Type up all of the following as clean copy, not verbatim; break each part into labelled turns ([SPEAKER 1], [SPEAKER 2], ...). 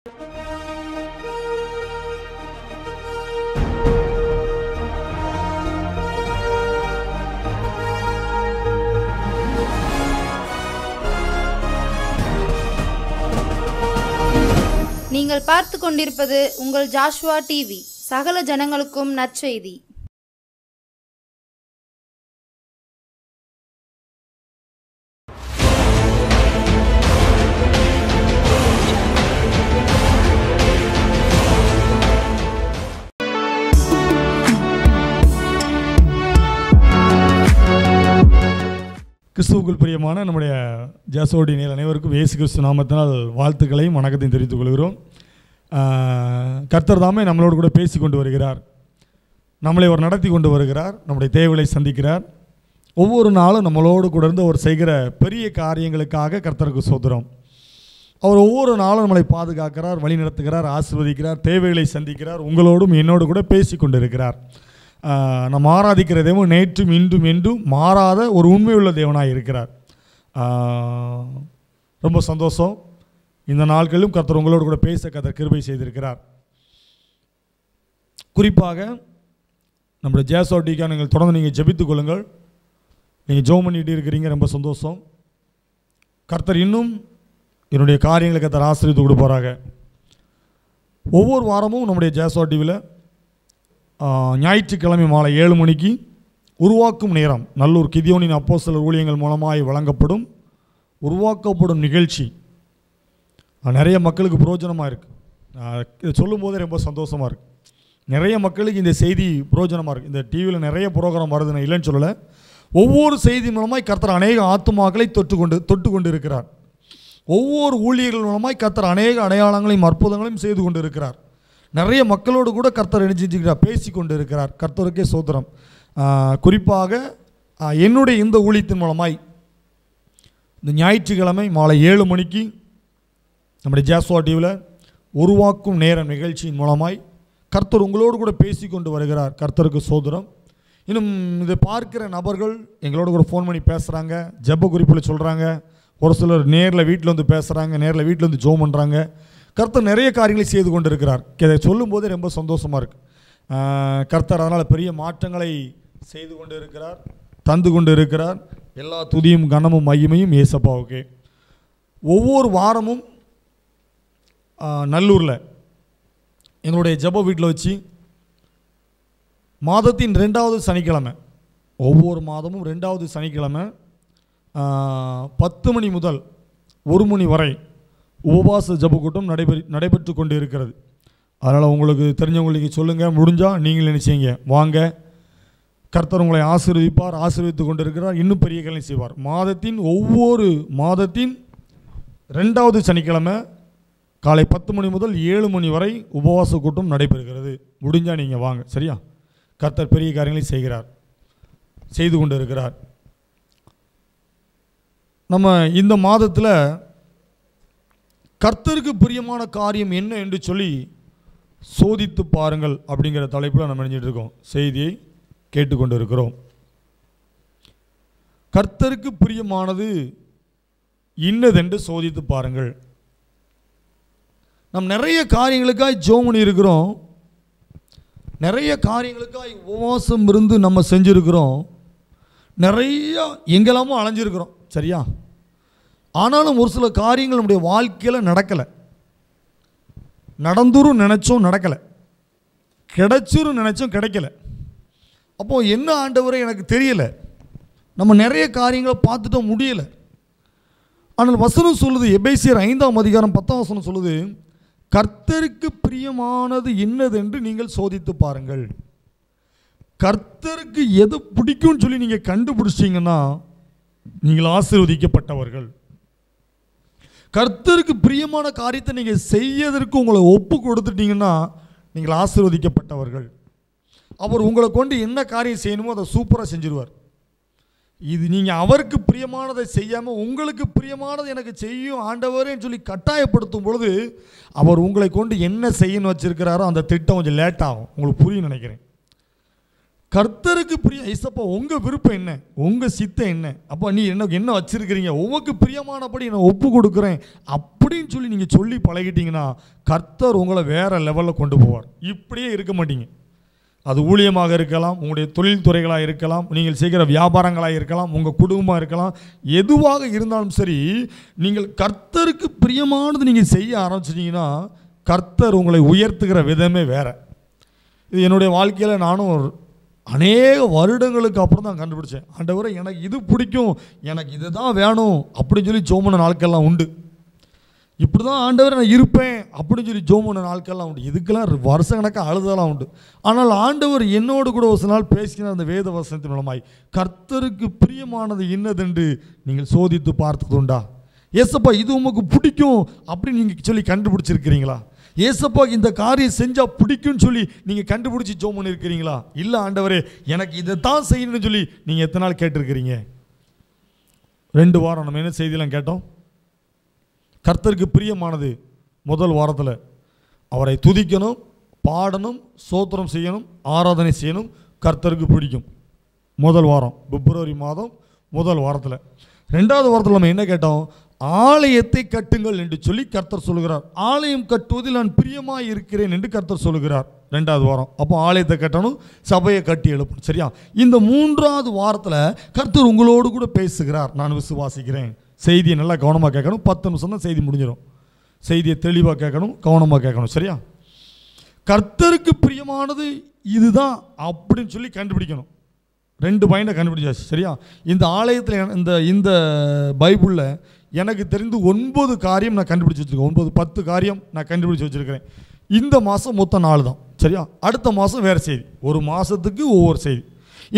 [SPEAKER 1] நீங்கள் பார்த்து கொண்டிருப்பது உங்கள் ஜாஷ்வா டிவி. சகல ஜனங்களுக்கும் நற்செய்தி.
[SPEAKER 2] கிறிஸ்துவுக்குள் பிரியமான நம்முடைய ஜாசோடி நேர் அனைவருக்கும் இயேசு கிறிஸ்து நாமத்தினால் வாழ்த்துக்களையும் வணக்கத்தையும் தெரிவித்துக் கொள்கிறோம். கர்த்தர் தாமே நம்மளோடு கூட பேசி கொண்டு வருகிறார், நம்மளை அவர் நடத்தி கொண்டு வருகிறார், நம்முடைய தேவைகளை சந்திக்கிறார். ஒவ்வொரு நாளும் நம்மளோடு கூட இருந்து அவர் செய்கிற பெரிய காரியங்களுக்காக கர்த்தருக்கு ஸ்தோத்திரம். அவர் ஒவ்வொரு நாளும் நம்மளை பாதுகாக்கிறார், வழி நடத்துகிறார், ஆசீர்வதிக்கிறார், தேவைகளை சந்திக்கிறார், உங்களோடும் என்னோடு கூட பேசி கொண்டு இருக்கிறார். நம்ம ஆராதிக்கிற தேவன் நேற்றும் இன்றும் என்றும் மாறாத ஒரு உண்மையுள்ள தேவனாக இருக்கிறார். ரொம்ப சந்தோஷம். இந்த நாட்களிலும் கர்த்தர் உங்களோடு கூட பேச கர்த்தர் கிருபை செய்திருக்கிறார். குறிப்பாக நம்முடைய ஜேசோட்டிக்காக நீங்கள் தொடர்ந்து நீங்கள் ஜெபித்துக் கொள்ளுங்கள். நீங்கள் ஜெபம் பண்ணிட்டு இருக்கிறீங்க, ரொம்ப சந்தோஷம். கர்த்தர் இன்னும் என்னுடைய காரியங்களை கர்த்தர் ஆசீர்வதித்து கொடுப்பாராக. ஒவ்வொரு வாரமும் நம்முடைய ஜேசோட்டிவில் ஞாயிற்றுக்கிழமை மாலை 7 மணிக்கு உருவாக்கும் நேரம் நல்லூர் கிதியோனின் அப்போஸ்தலர் ஊழியங்கள் மூலமாய் வழங்கப்படும் உருவாக்கப்படும் நிகழ்ச்சி நிறைய மக்களுக்கு பிரயோஜனமாக இருக்குது. இதை சொல்லும் போதே ரொம்ப சந்தோஷமாக இருக்குது. நிறைய மக்களுக்கு இந்த செய்தி பிரயோஜனமாக இருக்குது. இந்த டிவியில் நிறைய ப்ரோக்ராம் வருது, நான் இல்லைன்னு சொல்லலை. ஒவ்வொரு செய்தி மூலமாய் கர்த்தர் அநேக ஆத்துமாக்களை தொட்டு கொண்டு இருக்கிறார். ஒவ்வொரு ஊழியர்கள் மூலமாய் கர்த்தர் அநேக அடையாளங்களையும் அற்புதங்களையும் செய்து கொண்டு இருக்கிறார். நிறைய மக்களோடு கூட கர்த்தர் இணைஞ்சிருக்கிறார், பேசி கொண்டு இருக்கிறார். கர்த்தருக்கே ஸ்தோத்திரம். குறிப்பாக என்னுடைய இந்த ஊழியத்தின் மூலமாய் இந்த ஞாயிற்றுக்கிழமை மாலை 7 மணிக்கு நம்முடைய ஜாஸ்வா டிவியில் உருவாக்கும் நேரம் நிகழ்ச்சியின் மூலமாய் கர்த்தர் உங்களோடு கூட பேசி கொண்டு வருகிறார். கர்த்தருக்கு ஸ்தோத்திரம். இன்னும் இதை பார்க்கிற நபர்கள் எங்களோட கூட ஃபோன் பண்ணி பேசுகிறாங்க, ஜெப குறிப்பில் சொல்கிறாங்க. ஒரு சிலர் நேரில் வீட்டில் வந்து பேசுகிறாங்க, நேரில் வீட்டில் வந்து ஜெபம் பண்ணுறாங்க. கர்த்தர் நிறைய காரியங்களை செய்து கொண்டு இருக்கிறார். இதை சொல்லும் போதே ரொம்ப சந்தோஷமாக இருக்குது. கர்த்தர் அதனால் பெரிய மாற்றங்களை செய்து கொண்டு இருக்கிறார், தந்து கொண்டு இருக்கிறார். எல்லா துதியும் கனமும் மகிமையும் ஏசப்பாவுக்கே. ஒவ்வொரு வாரமும் நல்லூரில் எங்களுடைய ஜெப வீட்டில் வச்சு மாதத்தின் 2வது சனிக்கிழமை, ஒவ்வொரு மாதமும் 2வது சனிக்கிழமை 10 மணி முதல் 1 மணி வரை உபவாச ஜெப கூட்டம் நடைபெற்று கொண்டு இருக்கிறது. அதனால் உங்களுக்கு தெரிஞ்சவங்களுக்கு சொல்லுங்கள், முடிஞ்சால் நீங்கள் நினைச்சீங்க வாங்க. கர்த்தர் உங்களை ஆசீர்வதிப்பார், ஆசீர்வதித்து கொண்டு இருக்கிறார், இன்னும் பெரிய காரியம் செய்வார். ஒவ்வொரு மாதத்தின் 2வது சனிக்கிழமை காலை 10 மணி முதல் 7 மணி வரை உபவாச கூட்டம் நடைபெறுகிறது. முடிஞ்சால் நீங்கள் வாங்க, சரியா? கர்த்தர் பெரிய காரியங்களை செய்து கொண்டு இருக்கிறார். நம்ம இந்த மாதத்தில் கர்த்தருக்கு பிரியமான காரியம் என்ன என்று சொல்லி சோதித்து பாருங்கள் அப்படிங்கிற தலைப்பில் நம்ம நினைச்சிட்டு இருக்கோம், செய்தியை கேட்டுக்கொண்டு இருக்கிறோம். கர்த்தருக்கு பிரியமானது இன்னதென்று சோதித்து பாருங்கள். நம் நிறைய காரியங்களுக்காய் ஜெபம் பண்ணி இருக்கிறோம், நிறைய காரியங்களுக்காய் உபவாசம் இருந்து நம்ம செஞ்சுருக்கிறோம், நிறைய எங்கெல்லாமோ அலைஞ்சிருக்கிறோம், சரியா? ஆனாலும் ஒரு சில காரியங்கள் நம்முடைய வாழ்க்கையில் நடக்கலை. நடந்துரும் நினச்சோம் நடக்கலை, கிடைச்சிரும் நினச்சோம் கிடைக்கல. அப்போது என்ன ஆண்டவரே எனக்கு தெரியலை. நம்ம நிறைய காரியங்களை பார்த்துட்டோம், முடியலை. ஆனால் வசனம் சொல்லுது, எபேசியர் 5ஆம் அதிகாரம் 10ஆம் வசனம் சொல்லுது, கர்த்தருக்கு பிரியமானது என்னதென்று நீங்கள் சோதித்து பாருங்கள். கர்த்தருக்கு எது பிடிக்கும்னு சொல்லி நீங்கள் கண்டுபிடிச்சிங்கன்னா நீங்கள் ஆசீர்வதிக்கப்பட்டவர்கள். கர்த்தருக்கு பிரியமான காரியத்தை நீங்கள் செய்யறதற்கு உங்களை ஒப்பு கொடுத்துட்டீங்கன்னா நீங்கள் ஆசீர்வதிக்கப்பட்டவர்கள். அவர் உங்களை கொண்டு என்ன காரியம் செய்யணுமோ அதை சூப்பராக செஞ்சிருவார். இது நீங்கள் அவருக்கு பிரியமானதை செய்யாமல் உங்களுக்கு பிரியமானதை எனக்கு செய்யும் ஆண்டவரேன்னு சொல்லி கட்டாயப்படுத்தும் பொழுது அவர் உங்களை கொண்டு என்ன செய்யணும்னு வச்சுருக்கிறாரோ அந்த திட்டம் கொஞ்சம் லேட் ஆகும். உங்களுக்கு புரியும் நினைக்கிறேன். கர்த்தருக்கு பிரியம். ஏசப்பா உங்கள் விருப்பம் என்ன, உங்கள் சித்தம் என்ன, அப்போ நீ என்ன வச்சுருக்கிறீங்க, உமக்கு பிரியமானபடி நான் ஒப்பு கொடுக்குறேன் அப்படின்னு சொல்லி நீங்கள் சொல்லி பழகிட்டீங்கன்னா கர்த்தர் உங்களை வேறு லெவலில் கொண்டு போவார். இப்படியே இருக்க மாட்டீங்க. அது ஊழியமாக இருக்கலாம், உங்களுடைய தொழில் துறைகளாக இருக்கலாம், நீங்கள் செய்கிற வியாபாரங்களாக இருக்கலாம், உங்கள் குடும்பமாக இருக்கலாம், எதுவாக இருந்தாலும் சரி, நீங்கள் கர்த்தருக்கு பிரியமானது நீங்கள் செய்ய ஆரம்பிச்சிட்டிங்கன்னா கர்த்தர் உங்களை உயர்த்துகிற விதமே வேறு. இது என்னுடைய வாழ்க்கையில் நானும் அநேக வருடங்களுக்கு அப்புறம் தான் கண்டுபிடிச்சேன். ஆண்டவரே எனக்கு இது பிடிக்கும், எனக்கு இது தான் வேணும் அப்படின்னு சொல்லி ஜோமன நாட்கள்லாம் உண்டு. இப்படி தான் ஆண்டவரை நான் இருப்பேன் அப்படின்னு சொல்லி ஜோமன நாட்கள்லாம் உண்டு. இதுக்கெல்லாம் வருஷ கணக்காக அழுதெல்லாம் உண்டு. ஆனால் ஆண்டவர் என்னோடு கூட ஒரு சில நாள் பேசின அந்த வேத வசனத்தின் மூலமாய் கர்த்தருக்கு பிரியமானது இன்னதென்று நீங்கள் சோதித்து பார்த்தது உண்டா? ஏசப்பா இது உமக்கு பிடிக்கும் அப்படின்னு நீங்கள் சொல்லி கண்டுபிடிச்சிருக்கிறீங்களா? ஏசப்பா இந்த காரியம் செஞ்சால் பிடிக்கும்னு சொல்லி நீங்கள் கண்டுபிடிச்சி ஜோம் பண்ணியிருக்கிறீங்களா? இல்லை ஆண்டவரே எனக்கு இதை தான் செய்யணும்னு சொல்லி நீங்கள் எத்தனை நாள் கேட்டிருக்கிறீங்க? 2 வாரம் நம்ம என்ன செய்தியெல்லாம் கேட்டோம்? கர்த்தருக்கு பிரியமானது முதல் வாரத்தில் அவரை துதிக்கணும், பாடணும், ஸ்தோத்திரம் செய்யணும், ஆராதனை செய்யணும். கர்த்தருக்கு பிடிக்கும். முதல் வாரம் பிப்ரவரி மாதம் முதல் வாரத்தில். 2வது வாரத்தில் நம்ம என்ன கேட்டோம்? ஆலயத்தை கட்டுங்கள் என்று சொல்லி கர்த்தர் சொல்லுகிறார். ஆலயம் கட்டுவதில் நான் பிரியமாக இருக்கிறேன் என்று கர்த்தர் சொல்லுகிறார் 2வது வாரம். அப்போ ஆலயத்தை கட்டணும், சபையை கட்டி எழுப்பணும். சரியா? இந்த 3வது வாரத்தில் கர்த்தர் உங்களோடு கூட பேசுகிறார். நான் விசுவாசிக்கிறேன். செய்தியை நல்லா கவனமாக கேட்கணும். 10 நிமிஷம் தான் செய்தி முடிஞ்சிடும். செய்தியை தெளிவாக கேட்கணும், கவனமாக கேட்கணும். சரியா? கர்த்தருக்கு பிரியமானது இதுதான் அப்படின்னு சொல்லி கண்டுபிடிக்கணும். 2 பாயிண்டை கண்டுபிடிச்சாச்சு. சரியா? இந்த ஆலயத்தில் இந்த பைபிளில் எனக்கு தெரிந்து 9 காரியம் நான் கண்டுபிடிச்சி வச்சுருக்கேன். 9-10 காரியம் நான் கண்டுபிடிச்சி வச்சுருக்கிறேன். இந்த மாதம் மொத்தம் 4 தான். சரியா? அடுத்த மாதம் வேறு செய்தி. ஒரு மாதத்துக்கு ஒவ்வொரு செய்தி.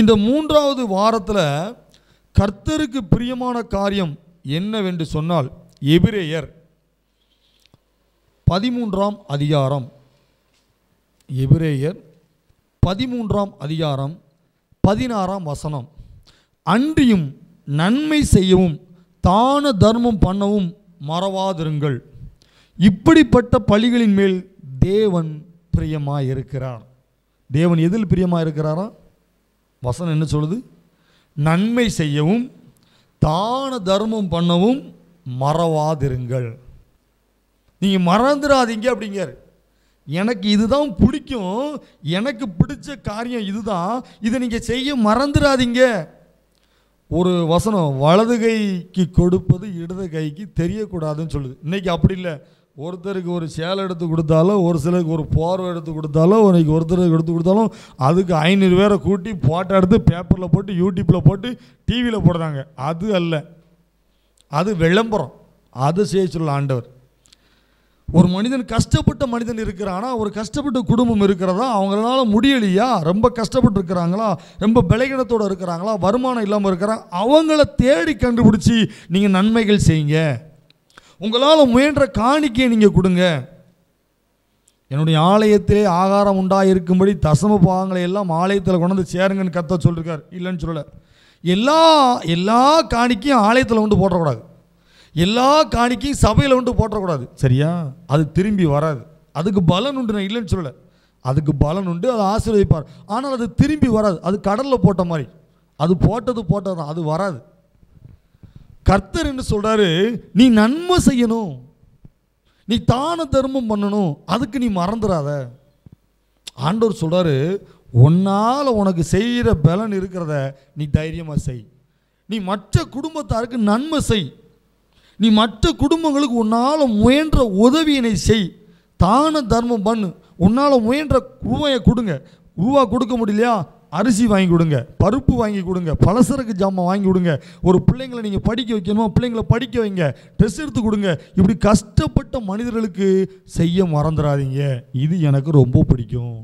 [SPEAKER 2] இந்த 3வது வாரத்தில் கர்த்தருக்கு பிரியமான காரியம் என்னவென்று சொன்னால் எபிரேயர் 13ஆம் அதிகாரம், எபிரேயர் 13ஆம் அதிகாரம் 16ஆம் வசனம். அன்றியும் நன்மை செய்யவும் தான தர்மம் பண்ணவும் மறவாதிருங்கள், இப்படிப்பட்ட பலிகளின் மேல் தேவன் பிரியமாக இருக்கிறார். தேவன் எதில் பிரியமாக இருக்கிறாரா? வசனம் என்ன சொல்லுது? நன்மை செய்யவும் தான தர்மம் பண்ணவும் மறவாதிருங்கள். நீங்கள் மறந்துடாதீங்க அப்படிங்கிற. எனக்கு இதுதான் பிடிக்கும், எனக்கு பிடிச்ச காரியம் இதுதான், இதை நீங்கள் செய்ய மறந்துடாதீங்க. ஒரு வசனம், வலது கைக்கு கொடுப்பது இடது கைக்கு தெரியக்கூடாதுன்னு சொல்லுது. இன்றைக்கி அப்படி இல்லை. ஒருத்தருக்கு ஒரு சேலை எடுத்து கொடுத்தாலும், ஒரு சிலருக்கு ஒரு போர்வை எடுத்து கொடுத்தாலும், ஒருத்தருக்கு எடுத்து கொடுத்தாலும் அதுக்கு 500 பேரை கூட்டி போட்டோ எடுத்து பேப்பரில் போட்டு யூடியூப்பில் போட்டு டிவியில் போடுறாங்க. அது அல்ல, அது விளம்பரம். அது செய்ய சொல்ல ஆண்டவர். ஒரு மனிதன் கஷ்டப்பட்ட மனிதன் இருக்கிறானா, ஒரு கஷ்டப்பட்ட குடும்பம் இருக்கிறதா, அவங்களால முடியலையா, ரொம்ப கஷ்டப்பட்டு இருக்கிறாங்களா, ரொம்ப பலகீனத்தோடு இருக்கிறாங்களா, வருமானம் இல்லாமல் இருக்கிறாங்க, அவங்கள தேடி கண்டுபிடிச்சி நீங்கள் நன்மைகள் செய்யுங்க. உங்களால் முயன்ற காணிக்கையை நீங்கள் கொடுங்க. என்னுடைய ஆலயத்திலே ஆகாரம் உண்டாயிருக்கும்படி தசம பாகங்களை எல்லாம் ஆலயத்தில் கொண்டு வந்து சேருங்கன்னு கர்த்தர் சொல்லியிருக்கார். இல்லைன்னு சொல்லலை. எல்லா காணிக்கையும் ஆலயத்தில் வந்து போட்டக்கூடாது. எல்லா காணிக்கையும் சபையில் வந்து போட்டக்கூடாது. சரியா? அது திரும்பி வராது. அதுக்கு பலன் உண்டு, நான் இல்லைன்னு சொல்லலை. அதுக்கு பலன் உண்டு, அதை ஆசீர்வதிப்பார். ஆனால் அது திரும்பி வராது. அது கடலில் போட்ட மாதிரி, அது போட்டது தான், அது வராது. கர்த்தர் என்ன சொல்கிறாரு? நீ நன்மை செய்யணும், நீ தான தர்மம் பண்ணணும், அதுக்கு நீ மறந்துடாத. ஆண்டவர் சொல்கிறாரு, உன்னால் உனக்கு செய்கிற பலன் இருக்கிறத நீ தைரியமாக செய். நீ மற்ற குடும்பத்தாருக்கு நன்மை செய். நீ மற்ற குடும்பங்களுக்கு உன்னால் முயன்ற உதவியினை செய். தான தர்மம் பண்ணு. உன்னால் முயன்ற ரூபாயை கொடுங்க. ரூபா கொடுக்க முடியலையா, அரிசி வாங்கி கொடுங்க, பருப்பு வாங்கி கொடுங்க, பலசரக்கு ஜாமான் வாங்கி கொடுங்க. ஒரு பிள்ளைங்களை நீங்கள் படிக்க வைக்கணுமா, பிள்ளைங்களை படிக்க வைங்க, ட்ரெஸ் எடுத்து கொடுங்க. இப்படி கஷ்டப்பட்ட மனிதர்களுக்கு செய்ய மறந்துடாதீங்க. இது எனக்கு ரொம்ப பிடிக்கும்.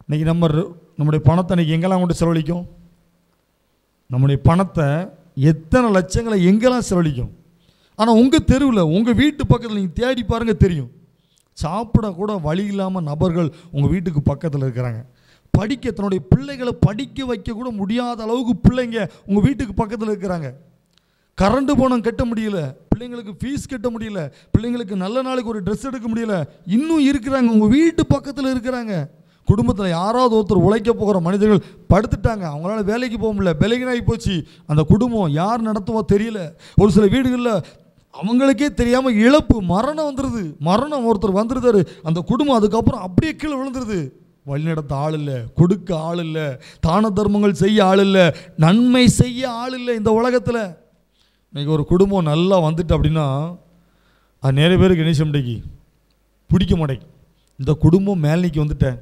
[SPEAKER 2] இன்றைக்கி நம்முடைய பணத்தை இன்றைக்கி எங்கெல்லாம் கொண்டு செலவழிக்கும்? நம்முடைய பணத்தை எத்தனை லட்சங்களை எங்கெல்லாம் செலவழிக்கும்? ஆனால் உங்கள் தெருவில், உங்கள் வீட்டு பக்கத்தில் நீங்கள் தேடி பாருங்கள், தெரியும். சாப்பிட கூட வழி இல்லாமல் நபர்கள் உங்கள் வீட்டுக்கு பக்கத்தில் இருக்கிறாங்க. தன்னுடைய பிள்ளைகளை படிக்க வைக்க கூட முடியாத அளவுக்கு பிள்ளைங்க உங்கள் வீட்டுக்கு பக்கத்தில் இருக்கிறாங்க. கரண்ட் பணம் கட்ட முடியல, பிள்ளைங்களுக்கு ஃபீஸ் கட்ட முடியல, பிள்ளைங்களுக்கு நல்ல நாளுக்கு ஒரு ட்ரெஸ் எடுக்க முடியல, இன்னும் இருக்கிறாங்க. உங்கள் வீட்டு பக்கத்தில் இருக்கிறாங்க. குடும்பத்தில் யாராவது ஒருத்தர் உழைக்க போகிற மனிதர்கள் படுத்துட்டாங்க, அவங்களால வேலைக்கு போக முடியல, பலகீனாகி போச்சு. அந்த குடும்பம் யார் நடத்துவோ தெரியல. ஒரு சில வீடுகளில் அவங்களுக்கே தெரியாமல் இழப்பு, மரணம் வந்துடுது. மரணம் ஒருத்தர் வந்துருதாரு, அந்த குடும்பம் அதுக்கப்புறம் அப்படியே கீழே விழுந்துருது. வழிநடத்த ஆள் இல்லை, கொடுக்க ஆள் இல்லை, தான தர்மங்கள் செய்ய ஆள் இல்லை, நன்மை செய்ய ஆள் இல்லை. இந்த உலகத்தில் இன்றைக்கி ஒரு குடும்பம் நல்லா வந்துட்டு அப்படின்னா அது நிறைய பேருக்கு என்ன செய்ய பிடிக்க மாட்டேங்க. இந்த குடும்பம் மேல்நிலைக்கு வந்துட்டேன்,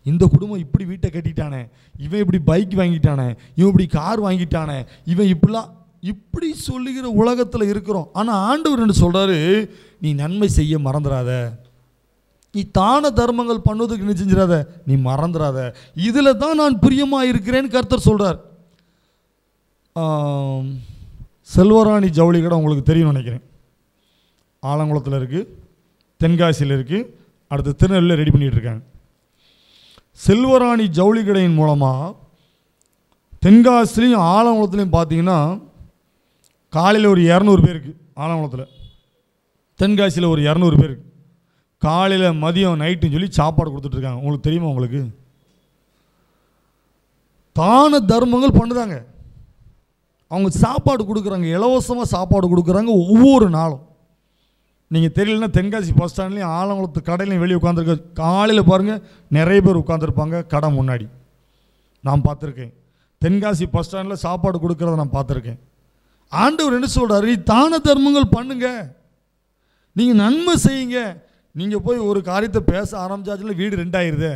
[SPEAKER 2] இந்த குடும்பம் இப்படி வீட்டை கட்டிட்டானே, இவன் இப்படி பைக் வாங்கிட்டானே, இவன் இப்படி கார் வாங்கிட்டானே, இவன் இப்படி சொல்லுகிற உலகத்தில் இருக்கிறோம். ஆனால் ஆண்டவர் என்ன சொல்கிறாரு, நீ நன்மை செய்ய மறந்துடாத, நீ தான தர்மங்கள் பண்ணுவதுக்கு நீ செஞ்சிடாத, நீ மறந்துடாத, இதில் தான் நான் பிரியமாக இருக்கிறேன்னு கர்த்தர் சொல்கிறார். செல்வராணி ஜவுளி கடை உங்களுக்கு தெரியும்னு நினைக்கிறேன். ஆலங்குளத்தில் இருக்குது, தென்காசியில் இருக்குது, அடுத்து திருநெல்வேலியில் ரெடி பண்ணிகிட்டு இருக்காங்க. செல்வராணி ஜவுளி கடையின் மூலமாக தென்காசிலையும் ஆலங்குளத்துலையும் பார்த்தீங்கன்னா காலையில் ஒரு 200 பேருக்கு, ஆலங்குளத்தில் தென்காசியில் ஒரு 200 பேருக்கு காலையில் மதியம் நைட்டுன்னு சொல்லி சாப்பாடு கொடுத்துட்ருக்காங்க. உங்களுக்கு தெரியுமா? உங்களுக்கு தான தர்மங்கள் பண்ணுதாங்க. அவங்க சாப்பாடு கொடுக்குறாங்க, இலவசமாக சாப்பாடு கொடுக்குறாங்க ஒவ்வொரு நாளும். நீங்கள் தெரியலன்னா தென்காசி பஸ் ஸ்டாண்ட்லேயும் ஆலங்குளத்து கடையிலையும் வெளியே உட்காந்துருக்க காலையில் பாருங்கள், நிறைய பேர் உட்காந்துருப்பாங்க கடை முன்னாடி. நான் பார்த்துருக்கேன், தென்காசி பஸ் ஸ்டாண்டில் சாப்பாடு கொடுக்குறத நான் பார்த்துருக்கேன். ஆண்டவர் என்ன சொல்கிறார், தான தர்மங்கள் பண்ணுங்க, நீங்கள் நன்மை செய்யுங்க. நீங்கள் போய் ஒரு காரியத்தை பேச ஆரம்பிச்சாச்சுன்னா வீடு 2 ஆயிடுது.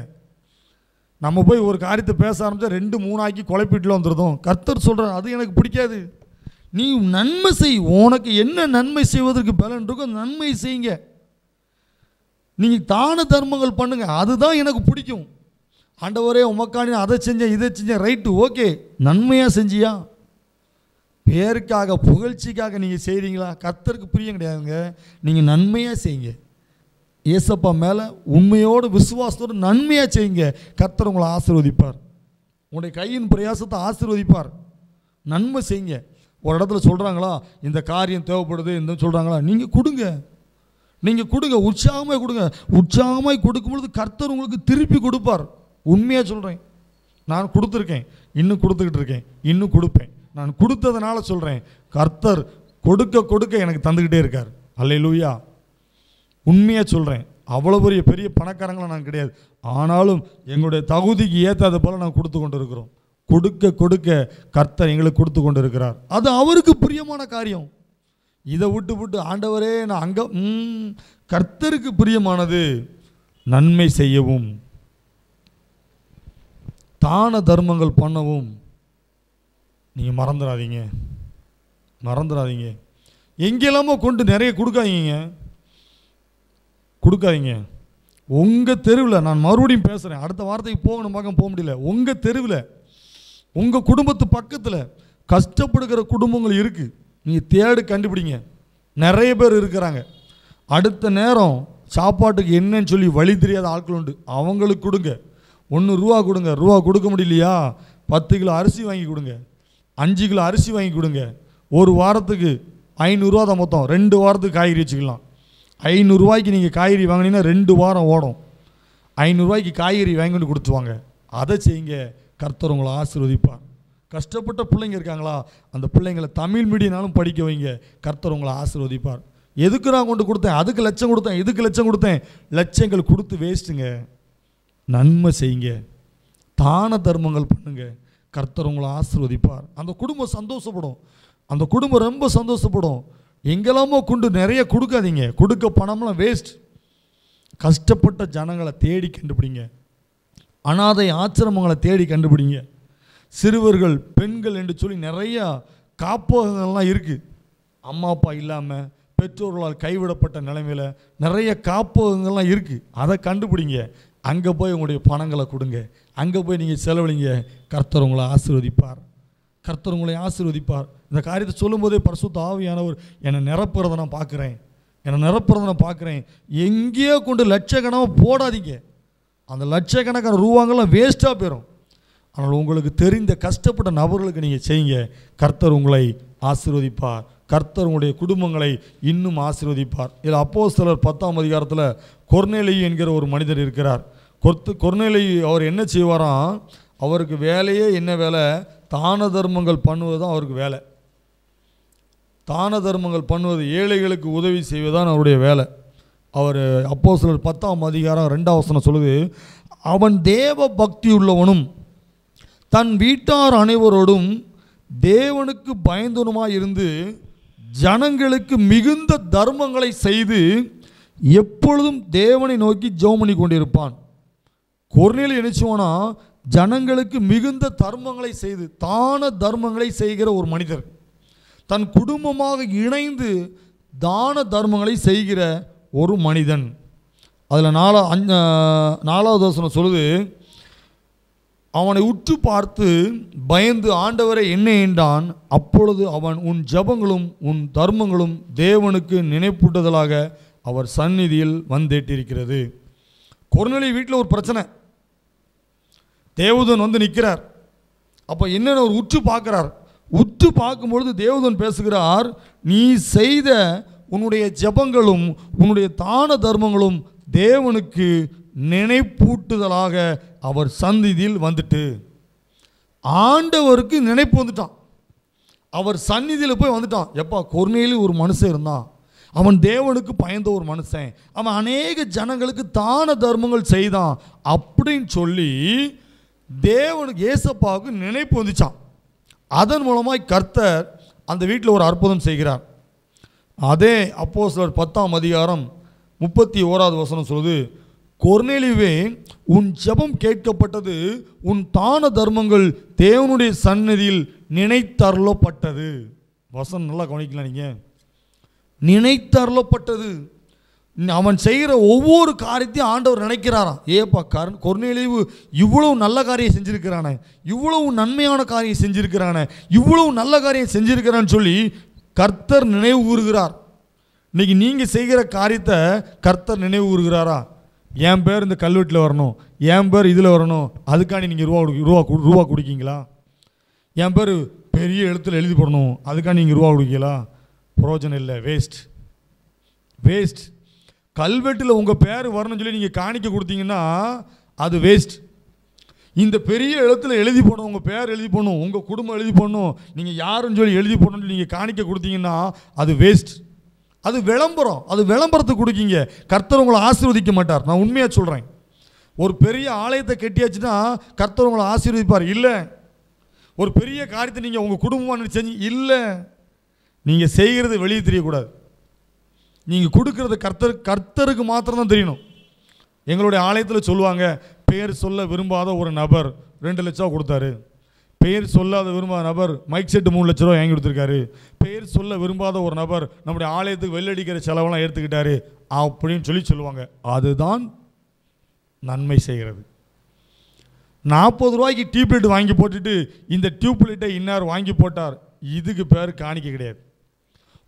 [SPEAKER 2] நம்ம போய் ஒரு காரியத்தை பேச ஆரம்பித்தா 2 3 ஆக்கி குழப்பிட்டுல வந்துடுதோம். கர்த்தர் சொல்கிறார், அது எனக்கு பிடிக்காது. நீ நன்மை செய், உனக்கு என்ன நன்மை செய்வதற்கு பலன் இருக்கோ நன்மை செய்யுங்க. நீங்கள் தான தர்மங்கள் பண்ணுங்க, அதுதான் எனக்கு பிடிக்கும். ஆண்டவரே உமக்காண்டி அதை செஞ்சேன் இதை செஞ்சேன், ரைட்டு, ஓகே, நன்மையாக செஞ்சியா? பேருக்காக புகழ்ச்சிக்காக நீங்கள் செய்கிறீங்களா? கர்த்தருக்கு பிரியம் கிடையாதுங்க. நீங்கள் நன்மையாக செய்யுங்க, ஏசப்பா மேலே உண்மையோடு விசுவாசத்தோடு நன்மையாக செய்யுங்க. கர்த்தர் உங்களை ஆசீர்வதிப்பார், உங்களுடைய கையின் பிரயாசத்தை ஆசீர்வதிப்பார். நன்மை செய்யுங்க. ஒரு இடத்துல சொல்கிறாங்களா இந்த காரியம் தேவைப்படுது இந்த சொல்கிறாங்களா, நீங்கள் கொடுங்க, நீங்கள் கொடுங்க, உற்சாகமாக கொடுங்க. உற்சாகமாக கொடுக்கும் பொழுது கர்த்தர் உங்களுக்கு திருப்பி கொடுப்பார். உண்மையாக சொல்கிறேன், நான் கொடுத்துருக்கேன், இன்னும் கொடுத்துக்கிட்டு இருக்கேன், இன்னும் கொடுப்பேன். நான் கொடுத்ததுனால சொல்கிறேன், கர்த்தர் கொடுக்க கொடுக்க எனக்கு தந்துக்கிட்டே இருக்கார். அல்லேலூயா. உண்மையாக சொல்கிறேன், அவ்வளோ பெரிய பணக்காரங்களாம் நான் கிடையாது. ஆனாலும் எங்களுடைய தகுதிக்கு ஏற்றாத போல் நான் கொடுத்து கொண்டு இருக்கிறோம். கொடுக்க கொடுக்க கர்த்தர் எங்களுக்கு கொடுத்து கொண்டு இருக்கிறார். அது அவருக்கு பிரியமான காரியம். இதை விட்டு ஆண்டவரே நான் அங்கே கர்த்தருக்கு பிரியமானது நன்மை செய்யவும் தான தர்மங்கள் பண்ணவும் நீங்கள் மறந்துடாதீங்க. எங்கெல்லாமோ கொண்டு நிறைய கொடுக்காதீங்க. உங்கள் தெருவில், நான் மறுபடியும் பேசுகிறேன், அடுத்த வார்த்தைக்கு போக முடியல. உங்கள் தெருவில், உங்கள் குடும்பத்து பக்கத்தில் கஷ்டப்படுகிற குடும்பங்கள் இருக்குது, நீங்கள் தேடி கண்டுபிடிங்க. நிறைய பேர் இருக்கிறாங்க. அடுத்த நேரம் சாப்பாட்டுக்கு என்னன்னு சொல்லி வழி தெரியாத ஆட்கள் உண்டு, அவங்களுக்கு கொடுங்க. 1 ரூபா கொடுங்க, ரூபா கொடுக்க முடியலையா 10 கிலோ அரிசி வாங்கி கொடுங்க, 5 கிலோ அரிசி வாங்கி கொடுங்க. ஒரு வாரத்துக்கு 500 ரூபா தான் மொத்தம், 2 வாரத்துக்கு காய்கறி வச்சுக்கலாம். 500 ரூபாய்க்கு நீங்கள் காய்கறி வாங்கினீங்கன்னா 2 வாரம் ஓடும். 500 ரூபாய்க்கு காய்கறி வாங்கிட்டு கொடுத்துவாங்க. அதை செய்யுங்க, கர்த்தர் உங்களை ஆசீர்வதிப்பார். கஷ்டப்பட்ட பிள்ளைங்க இருக்காங்களா, அந்த பிள்ளைங்களை தமிழ் மீடியனாலும் படிக்க வைங்க, கர்த்தர் உங்களை ஆசீர்வதிப்பார். எதுக்கு நான் கொண்டு கொடுத்தேன், அதுக்கு லட்சம் கொடுத்தேன், இதுக்கு லட்சம் கொடுத்தேன், லட்சங்கள் கொடுத்து வேஸ்ட்டுங்க. நன்மை செய்யுங்க, தான தர்மங்கள் பண்ணுங்க, கர்த்தர் உங்களை ஆசீர்வதிப்பார். அந்த குடும்பம் சந்தோஷப்படும், அந்த குடும்பம் ரொம்ப சந்தோஷப்படும். எங்கெல்லாமோ கொண்டு நிறைய கொடுக்காதீங்க, கொடுக்க பணம்லாம் வேஸ்ட். கஷ்டப்பட்ட ஜனங்களை தேடி கண்டுபிடிங்க, அனாதை ஆச்சிரமங்களை தேடி கண்டுபிடிங்க. சிறுவர்கள் பெண்கள் என்று சொல்லி நிறையா காப்பகங்கள்லாம் இருக்குது. அம்மா அப்பா இல்லாமல் பெற்றோர்களால் கைவிடப்பட்ட நிலைமையில் நிறைய காப்பகங்கள்லாம் இருக்குது. அதை கண்டுபிடிங்க, அங்கே போய் உங்களுடைய பணங்களை கொடுங்க, அங்கே போய் நீங்கள் செலவழிங்க. கர்த்தர் உங்களை ஆசீர்வதிப்பார், கர்த்தர் உங்களை ஆசீர்வதிப்பார். இந்த காரியத்தை சொல்லும் போதே பரிசுத்த ஆவியானவர் என்னை நிரப்புறதை நான் பார்க்குறேன். எங்கேயோ கொண்டு லட்சக்கணக்காக போடாதீங்க, அந்த லட்சக்கணக்கான ரூபாங்கள்லாம் வேஸ்ட்டாக போயிடும். ஆனால் உங்களுக்கு தெரிந்த கஷ்டப்பட்ட நபர்களுக்கு நீங்கள் செய்யுங்க, கர்த்தர் உங்களை ஆசீர்வதிப்பார். கர்த்தர் உங்களுடைய குடும்பங்களை இன்னும் ஆசீர்வதிப்பார். இதில் அப்போஸ்தலர் 10ஆம் அதிகாரத்தில் கொர்நேலியு என்கிற ஒரு மனிதர் இருக்கிறார். கொர்நேலி அவர் என்ன செய்வாராம், அவருக்கு வேலையே என்ன வேலை, தான தர்மங்கள் பண்ணுவது தான் அவருக்கு வேலை. தான தர்மங்கள் பண்ணுவது, ஏழைகளுக்கு உதவி செய்வதுதான் அவருடைய வேலை. அவர் அப்போஸ்தலர் 10ஆம் அதிகாரம் 2ஆம் வசனம் சொல்லுது, அவன் தேவ பக்தி உள்ளவனும் தன் வீட்டார் அனைவரோடும் தேவனுக்கு பயந்தவனுமாய் இருந்து ஜனங்களுக்கு மிகுந்த தர்மங்களை செய்து எப்பொழுதும் தேவனை நோக்கி ஜெபம் பண்ணி கொண்டிருப்பான். கொர்நேலி நினைச்சுவானா, ஜனங்களுக்கு மிகுந்த தர்மங்களை செய்து, தான தர்மங்களை செய்கிற ஒரு மனிதர், தன் குடும்பமாக இணைந்து தான தர்மங்களை செய்கிற ஒரு மனிதன். அதில் 4வது வசனம் சொல்லுது, அவனை உற்று பார்த்து பயந்து ஆண்டவரை என்ன என்றான். அப்பொழுது அவன், உன் ஜெபங்களும் உன் தர்மங்களும் தேவனுக்கு நினைப்பூட்டுதலாக அவர் சந்நிதியில் வந்தேட்டிருக்கிறது. கொர்நேலி வீட்டில் ஒரு பிரச்சனை, தேவதூதன் வந்து நிற்கிறார். அப்போ என்னென்ன ஒரு உற்று பார்க்குறார். உற்று பார்க்கும்பொழுது தேவதூதன் பேசுகிறார், நீ செய்த உன்னுடைய ஜெபங்களும் உன்னுடைய தான தர்மங்களும் தேவனுக்கு நினைப்பூட்டுதலாக அவர் சந்நிதியில் வந்துட்டு. ஆண்டவருக்கு நினைப்பு வந்துட்டான், அவர் சந்நிதியில் போய் வந்துட்டான். எப்பா, கொர்நேலி ஒரு மனுஷன் இருந்தான், அவன் தேவனுக்கு பயந்த ஒரு மனுஷன், அவன் அநேக ஜனங்களுக்கு தான தர்மங்கள் செய்தான் அப்படின்னு சொல்லி தேவனுக்கு, ஏசப்பாவுக்கு நினைப்பு வந்துச்சான். அதன் மூலமாய் கர்த்தர் அந்த வீட்டில் ஒரு அற்புதம் செய்கிறார். அதே அப்போஸ்தலர் 10ஆம் அதிகாரம் 31வது வசனம் சொல்லுது, கொர்நேலியுவே, உன் ஜெபம் கேட்கப்பட்டது, உன் தான தர்மங்கள் தேவனுடைய சந்நிதியில் நினைத்தருளப்பட்டது. வசனம் நல்லா கவனிக்கலாம் நீங்கள், நினைத்தருளப்பட்டது. அவன் செய்கிற ஒவ்வொரு காரியத்தையும் ஆண்டவர் நினைக்கிறாராம். ஏப்பா, கொர்நேலியு இவ்வளவு நல்ல காரியம் செஞ்சுருக்கிறானே, இவ்வளவு நன்மையான காரியம் செஞ்சுருக்கிறானே, இவ்வளவு நல்ல காரியம் செஞ்சுருக்கிறான்னு சொல்லி கர்த்தர் நினைவு கூறுகிறார். இன்றைக்கி நீங்கள் செய்கிற காரியத்தை கர்த்தர் நினைவு கூறுகிறாரா? என் பேர் இந்த கல்வெட்டில் வரணும், என் பேர் இதில் வரணும், அதுக்காண்டி நீங்கள் ரூபா கொடுக்கீங்களா? என் பேர் பெரிய எழுத்தில் எழுதி போடணும், அதுக்காண்டி நீங்கள் ரூபா கொடுக்கீங்களா? பிரயோஜனம் இல்லை, வேஸ்ட் வேஸ்ட். கல்வெட்டில் உங்கள் பேர் வரணும்னு சொல்லி நீங்கள் காணிக்க கொடுத்தீங்கன்னா அது வேஸ்ட். இந்த பெரிய எழுத்தில் எழுதி போடணும், உங்கள் பேர் எழுதி போடணும், உங்கள் குடும்பம் எழுதி போடணும், நீங்கள் யாருன்னு சொல்லி எழுதி போடணும்னு நீங்கள் காணிக்க கொடுத்தீங்கன்னா அது வேஸ்ட். அது விளம்பரம், அது விளம்பரத்துக்கு கொடுக்கீங்க. கர்த்தர் உங்களை ஆசீர்வதிக்க மாட்டார். நான் உண்மையாக சொல்கிறேன். ஒரு பெரிய ஆலயத்தை கட்டியாச்சுன்னா கர்த்தர் உங்களை ஆசீர்வதிப்பார் இல்லை. ஒரு பெரிய காரியத்தை நீங்கள் உங்கள் குடும்பமாக செஞ்சு இல்லை. நீங்கள் செய்கிறது வெளியே தெரியக்கூடாது. நீங்கள் கொடுக்கறது கர்த்தருக்கு மாத்திரம்தான் தெரியணும். எங்களுடைய ஆலயத்தில் சொல்லுவாங்க, பெயர் சொல்ல விரும்பாத ஒரு நபர் 2 லட்சம் கொடுத்தாரு, பெயர் சொல்லாத விரும்பாத நபர் மைக் செட்டு 3 லட்ச ரூபா வாங்கி கொடுத்துருக்காரு, பெயர் சொல்ல விரும்பாத ஒரு நபர் நம்முடைய ஆலயத்துக்கு வெள்ளடிக்கிற செலவெல்லாம் எடுத்துக்கிட்டாரு அப்படின்னு சொல்லுவாங்க. அதுதான் நன்மை செய்கிறது. 40 ரூபாய்க்கு டியூப் லைட் வாங்கி போட்டுட்டு இந்த டியூப் லைட்டை இன்னார் வாங்கி போட்டார், இதுக்கு பேர் காணிக்க கிடையாது.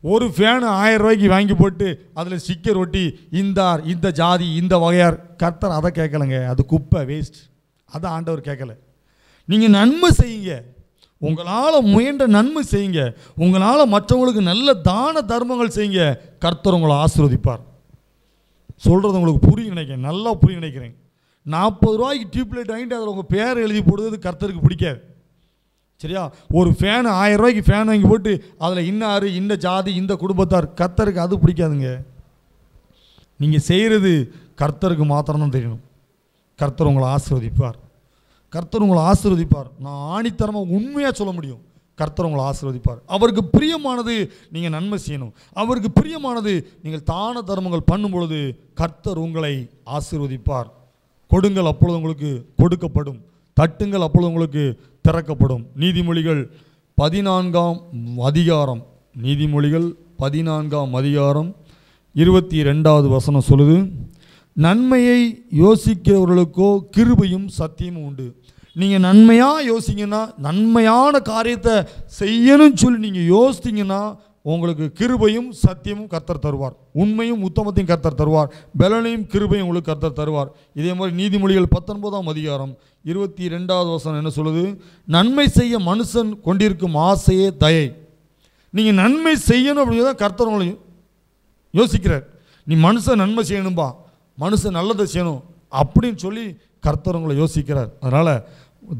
[SPEAKER 2] ஒரு ஃபேனு 1000 ரூபாய்க்கு வாங்கி போட்டு அதில் ஸ்டிக்கர் ஒட்டி இந்தார், இந்த ஜாதி, இந்த வகையார், கர்த்தர் அதை கேட்கலைங்க. அது குப்பை, வேஸ்ட். அதை ஆண்டவர் கேட்கலை. நீங்கள் நன்மை செய்யுங்க, உங்களால் முயன்ற நன்மை செய்யுங்க, உங்களால் மற்றவங்களுக்கு நல்ல தான தர்மங்கள் செய்யுங்க, கர்த்தர் உங்களை ஆசீர்வதிப்பார். சொல்கிறது உங்களுக்கு புரியும் நினைக்கிறேன், நல்லா புரியும் நினைக்கிறேன். 40 ரூபாய்க்கு டியூப் லைட் வாங்கிட்டு அதில் உங்கள் பேர் எழுதி போடுறது கர்த்தருக்கு பிடிக்காது. சரியா? ஒரு ஃபேனு 1000 ரூபாய்க்கு ஃபேன் வாங்கி போட்டு அதில் இன்னார், இந்த ஜாதி, இந்த குடும்பத்தார், கர்த்தருக்கு அது பிடிக்காதுங்க. நீங்கள் செய்கிறது கர்த்தருக்கு மாத்திரம்தான் தெரியணும். கர்த்தர் உங்களை ஆசீர்வதிப்பார், கர்த்தர் உங்களை ஆசீர்வதிப்பார். நான் ஆணித்தரமாக உண்மையாக சொல்ல முடியும், கர்த்தர் உங்களை ஆசீர்வதிப்பார். அவருக்கு பிரியமானது நீங்கள் நன்மை செய்யணும், அவருக்கு பிரியமானது நீங்கள் தான தர்மங்கள் பண்ணும் பொழுது கர்த்தர் உங்களை ஆசீர்வதிப்பார். கொடுங்கள், அப்பொழுது உங்களுக்கு கொடுக்கப்படும், தட்டுங்கள், அப்பொழுது உங்களுக்கு திறக்கப்படும். நீதிமொழிகள் 14ஆம் அதிகாரம், நீதிமொழிகள் 14ஆம் அதிகாரம் 22வது வசனம் சொல்லுது, நன்மையை யோசிக்கிறவர்களுக்கோ கிருபையும் சத்தியமும் உண்டு. நீங்கள் நன்மையாக யோசிங்கன்னா, நன்மையான காரியத்தை செய்யணும்னு சொல்லி நீங்கள் யோசித்தீங்கன்னா உங்களுக்கு கிருபையும் சத்தியமும் கர்த்தர் தருவார், உண்மையும் உத்தமத்தையும் கர்த்தர் தருவார், பலனையும் கிருபையும் உங்களுக்கு கர்த்தர் தருவார். இதே மாதிரி நீதிமொழிகள் 19ஆம் அதிகாரம் 22வது வசனம் என்ன சொல்லுது, நன்மை செய்ய மனுஷன் கொண்டிருக்கும் ஆசையே தயை. நீங்கள் நன்மை செய்யணும் அப்படின்னு தான் கர்த்தர் உங்களை யோசிக்கிறார். நீ மனுஷன் நன்மை செய்யணும்பா, மனுஷன் நல்லதை செய்யணும் அப்படின்னு சொல்லி கர்த்தர் உங்களை யோசிக்கிறார். அதனால்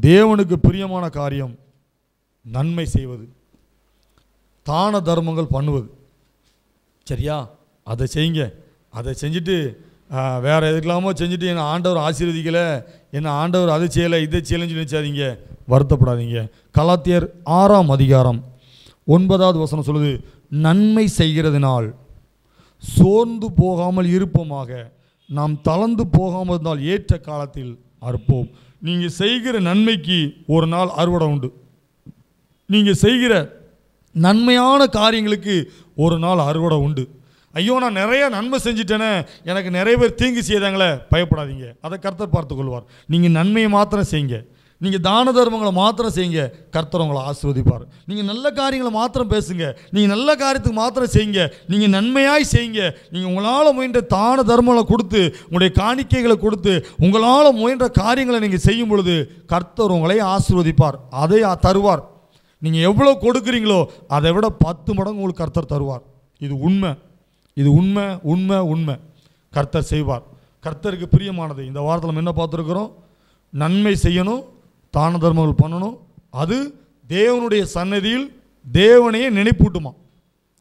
[SPEAKER 2] தேவனுக்கு பிரியமான காரியம் நன்மை செய்வது, தான தர்மங்கள் பண்ணுவது. சரியா? அதை செய்யுங்க. அதை செஞ்சுட்டு வேறு எதுக்கெல்லாமோ செஞ்சுட்டு என்னை ஆண்டவர் ஆசீர்வதிக்கலை, என்னை ஆண்டவர் அதை செய்யலை இதை செய்யலைன்னு நினச்சாதீங்க, வருத்தப்படாதீங்க. கலாத்தியர் 6ஆம் அதிகாரம் 9வது வசனம் சொல்லுது, நன்மை செய்கிறதுனால் சோர்ந்து போகாமல் இருப்போமாக, நாம் தளர்ந்து போகாமல் இருந்தால் ஏற்ற காலத்தில் அறுப்போம். நீங்கள் செய்கிற நன்மைக்கு ஒரு நாள் அறுவடை உண்டு. நீங்கள் செய்கிற நன்மையான காரியங்களுக்கு ஒரு நாள் அறுவடை உண்டு. ஐயோ நான் நிறைய நன்மை செஞ்சுட்டேனே, எனக்கு நிறைய பேர் தீங்கு செய்தாங்களே, பயப்படாதீங்க, அதை கர்த்தர் பார்த்து கொள்வார். நீங்கள் நன்மையை மாத்திரம் செய்யுங்க, நீங்கள் தான தர்மங்களை மாத்திரம் செய்யுங்க, கர்த்தர் உங்களை ஆசீர்வதிப்பார். நீங்கள் நல்ல காரியங்களை மாத்திரம் பேசுங்க, நீங்கள் நல்ல காரியத்துக்கு மாத்திரம் செய்யுங்க, நீங்கள் நன்மையாய் செய்யுங்க. நீங்கள் உங்களால் முயன்ற தான தர்மங்களை கொடுத்து, உங்களுடைய காணிக்கைகளை கொடுத்து, உங்களால் முயன்ற காரியங்களை நீங்கள் செய்யும் பொழுது கர்த்தர் உங்களை ஆசீர்வதிப்பார், அதை தருவார். நீங்கள் எவ்வளோ கொடுக்குறீங்களோ அதை விட 10 மடங்கு உங்களுக்கு கர்த்தர் தருவார். இது உண்மை, இது உண்மை உண்மை உண்மை. கர்த்தர் செய்வார். கர்த்தருக்கு பிரியமானது இந்த வாரத்தில் நம்ம என்ன பார்த்துருக்குறோம்? நன்மை செய்யணும், தான தர்மங்கள் பண்ணணும். அது தேவனுடைய சன்னதியில் தேவனையே நினைப்பூட்டுமா.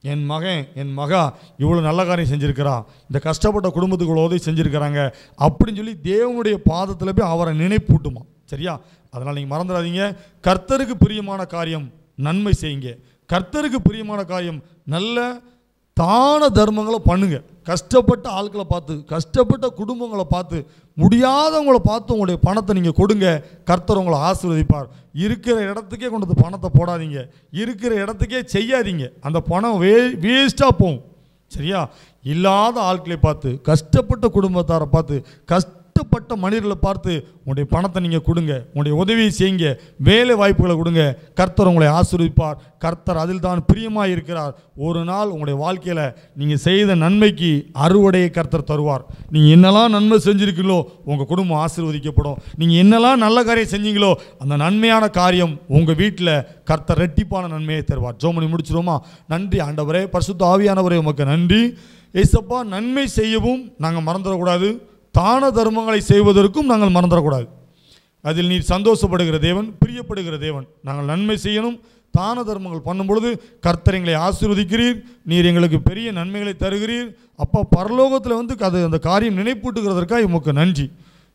[SPEAKER 2] என் மகன் என் மகா இவ்வளோ நல்ல காரியம் செஞ்சுருக்கிறா, இந்த கஷ்டப்பட்ட குடும்பத்துக்கு இவ்வளோ உதவி செஞ்சுருக்கிறாங்க அப்படின்னு சொல்லி தேவனுடைய பாதத்தில் போய் அவரை நினைப்பூட்டுமா. சரியா? அதனால் நீங்கள் மறந்துடாதீங்க, கர்த்தருக்கு பிரியமான காரியம் நன்மை செய்யுங்க. கர்த்தருக்கு பிரியமான காரியம் நல்ல தான தர்மங்களை பண்ணுங்க. கஷ்டப்பட்ட ஆட்களை பார்த்து, கஷ்டப்பட்ட குடும்பங்களை பார்த்து, முடியாதவங்களை பார்த்து உங்களுடைய பணத்தை நீங்கள் கொடுங்க, கர்த்தர் உங்களை ஆசீர்வதிப்பார். இருக்கிற இடத்துக்கே கொண்டு வந்து பணத்தை போடாதீங்க, இருக்கிற இடத்துக்கே செய்யாதீங்க, அந்த பணம் வேஸ்ட்டாக போகும். சரியா? இல்லாத ஆட்களை பார்த்து, கஷ்டப்பட்ட குடும்பத்தாரை பார்த்து, கஷ்டப்பட்ட மனிதர்களை பார்த்து உங்களுடைய பணத்தை நீங்கள் கொடுங்க, உங்களுடைய உதவியை செய்யுங்க, வேலை வாய்ப்புகளை கொடுங்க, கர்த்தர் உங்களை ஆசீர்வதிப்பார். கர்த்தர் அதில் தான் பிரியமாக இருக்கிறார். ஒரு நாள் உங்களுடைய வாழ்க்கையில் நீங்கள் செய்த நன்மைக்கு அறுவடையை கர்த்தர் தருவார். நீங்கள் என்னெல்லாம் நன்மை செஞ்சுருக்கீங்களோ உங்கள் குடும்பம் ஆசீர்வதிக்கப்படும். நீங்கள் என்னெல்லாம் நல்ல காரியம் செஞ்சீங்களோ அந்த நன்மையான காரியம் உங்கள் வீட்டில் கர்த்தர் ரெட்டிப்பான நன்மையை தருவார். ஜெபம் முடிச்சிருவோமா? நன்றி ஆண்டவரே, பரிசுத்த ஆவியானவரே, உமக்கு நன்றி. ஏசப்பா, நன்மை செய்யவும் நாங்கள் மறந்துடக்கூடாது, தான தர்மங்களை செய்வதற்கும் நாங்கள் மறந்துடக்கூடாது. அதில் நீர் சந்தோஷப்படுகிற தேவன், பிரியப்படுகிற தேவன். நாங்கள் நன்மை செய்யணும், தான தர்மங்கள் பண்ணும் பொழுது கர்த்தர் எங்களை ஆசீர்வதிக்கிறீர், நீர் எங்களுக்கு பெரிய நன்மைகளை தருகிறீர். அப்பா, பரலோகத்தில் வந்து அந்த காரியம் நினைப்பூட்டுகிறதற்காக உமக்கு நன்றி.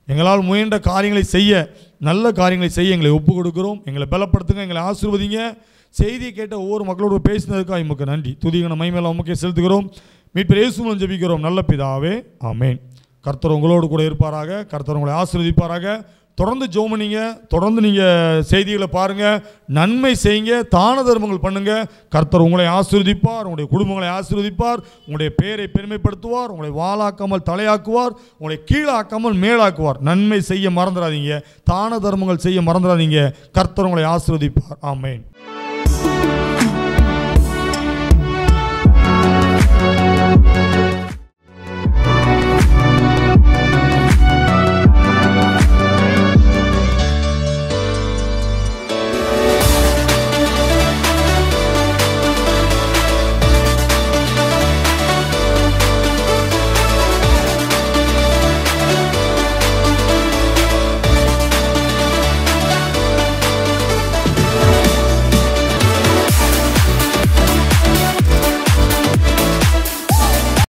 [SPEAKER 2] எங்களால் முயன்ற காரியங்களை செய்ய, நல்ல காரியங்களை செய்ய எங்களை ஒப்பு கொடுக்கிறோம். எங்களை பலப்படுத்துங்க, எங்களை ஆசீர்வதிங்க. செய்தியை கேட்ட ஒவ்வொரு மக்களோடு பேசினதுக்காக உமக்கு நன்றி. துதிகன மகிமையெல்லாம் உமக்கே செலுத்துகிறோம். மீட்பர் இயேசு மூலம் ஜெபிக்கிறோம் நல்ல பிதாவே, ஆமென். கர்த்தர் உங்களோடு கூட இருப்பாராக. கர்த்தர் உங்களை ஆசீர்வதிப்பாராக. தொடர்ந்து ஜெபம் பண்ணுங்க, தொடர்ந்து நீங்கள் செய்திகளை பாருங்கள், நன்மை செய்யுங்க, தான தர்மங்கள் பண்ணுங்கள். கர்த்தர் உங்களை ஆசீர்வதிப்பார், உங்களுடைய குடும்பங்களை ஆசீர்வதிப்பார், உங்களுடைய பேரை பெருமைப்படுத்துவார், உங்களை வாளாக்காமல் தலையாக்குவார், உங்களை கீழாக்காமல் மேலாக்குவார். நன்மை செய்ய மறந்துடாதீங்க, தான தர்மங்கள் செய்ய மறந்துடாதீங்க. கர்த்தர் உங்களை ஆசீர்வதிப்பார். ஆமென்.